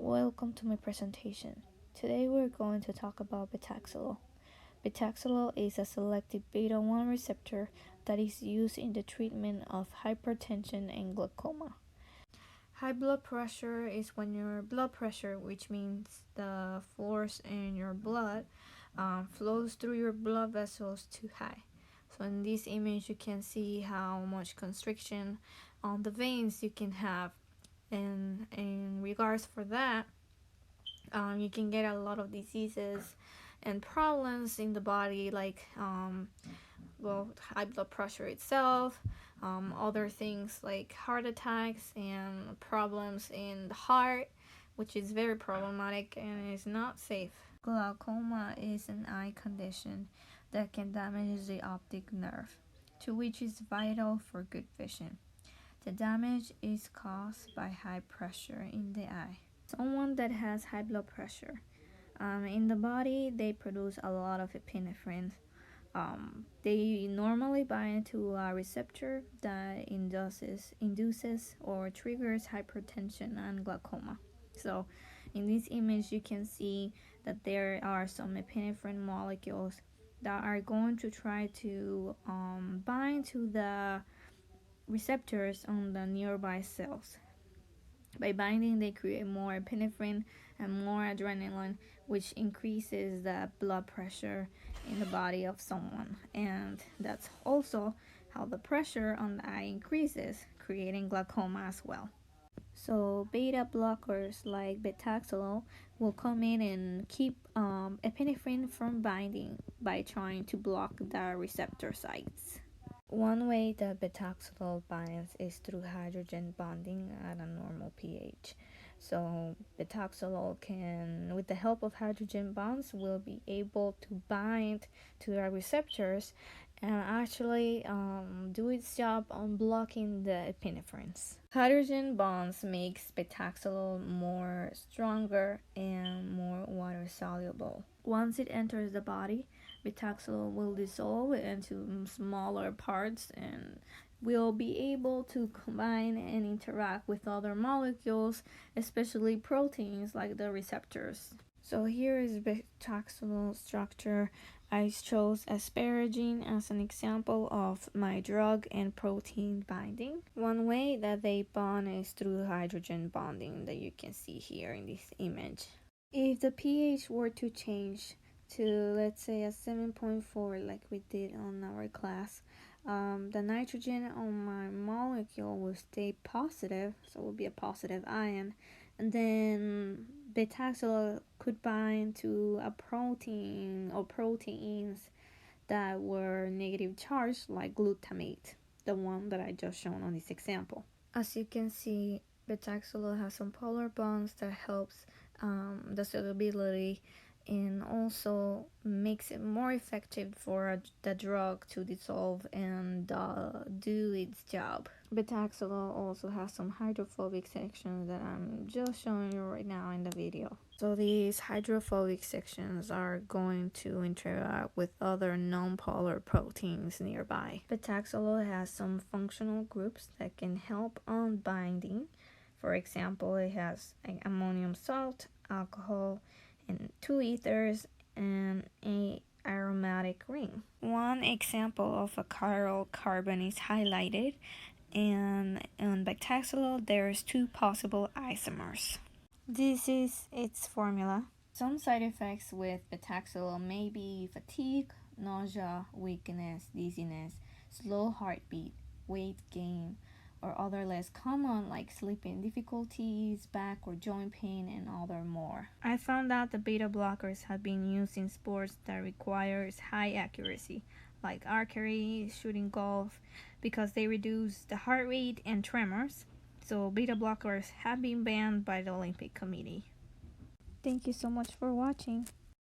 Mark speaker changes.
Speaker 1: Welcome to my presentation. Today we're going to talk about betaxolol. Betaxolol is a selective beta-1 receptor that is used in the treatment of hypertension and glaucoma. High blood pressure is when your blood pressure, which means the force in your blood, flows through your blood vessels too high. So in this image you can see how much constriction on the veins you can have. And in regards for that, you can get a lot of diseases and problems in the body, like high blood pressure itself, other things like heart attacks and problems in the heart, which is very problematic and is not safe. Glaucoma is an eye condition that can damage the optic nerve, to which is vital for good vision. The damage is caused by high pressure in the eye. Someone that has high blood pressure, in the body, they produce a lot of epinephrine. They normally bind to a receptor that induces or triggers hypertension and glaucoma. So in this image you can see that there are some epinephrine molecules that are going to try to bind to the receptors on the nearby cells. By binding, they create more epinephrine and more adrenaline, which increases the blood pressure in the body of someone. And that's also how the pressure on the eye increases, creating glaucoma as well. So beta blockers like betaxolol will come in and keep epinephrine from binding by trying to block the receptor sites. One way that betaxolol binds is through hydrogen bonding at a normal pH. So betaxolol can, with the help of hydrogen bonds, will be able to bind to our receptors and actually do its job on blocking the epinephrine's. Hydrogen bonds makes betaxolol more stronger and more water soluble. Once it enters the body, betaxolol will dissolve into smaller parts and will be able to combine and interact with other molecules, especially proteins like the receptors. So here is betaxolol structure. I chose asparagine as an example of my drug and protein binding. One way that they bond is through hydrogen bonding that you can see here in this image. If the pH were to change to, let's say, a 7.4 like we did on our class, the nitrogen on my molecule will stay positive, so it will be a positive ion, and then betaxolol could bind to a protein or proteins that were negative charged, like glutamate, the one that I just shown on this example. As you can see, betaxolol has some polar bonds that helps the solubility and also makes it more effective for the drug to dissolve and do its job. Betaxolol also has some hydrophobic sections that I'm just showing you right now in the video. So these hydrophobic sections are going to interact with other non-polar proteins nearby. Betaxolol has some functional groups that can help on binding. For example, it has ammonium salt, alcohol, and 2 ethers and a aromatic ring. One example of a chiral carbon is highlighted, and on betaxolol there's 2 possible isomers. This is its formula. Some side effects with betaxolol may be fatigue, nausea, weakness, dizziness, slow heartbeat, weight gain, or other less common like sleeping difficulties, back or joint pain, and other more. I found out the beta blockers have been used in sports that requires high accuracy, like archery, shooting golf, because they reduce the heart rate and tremors. So beta blockers have been banned by the Olympic Committee. Thank you so much for watching.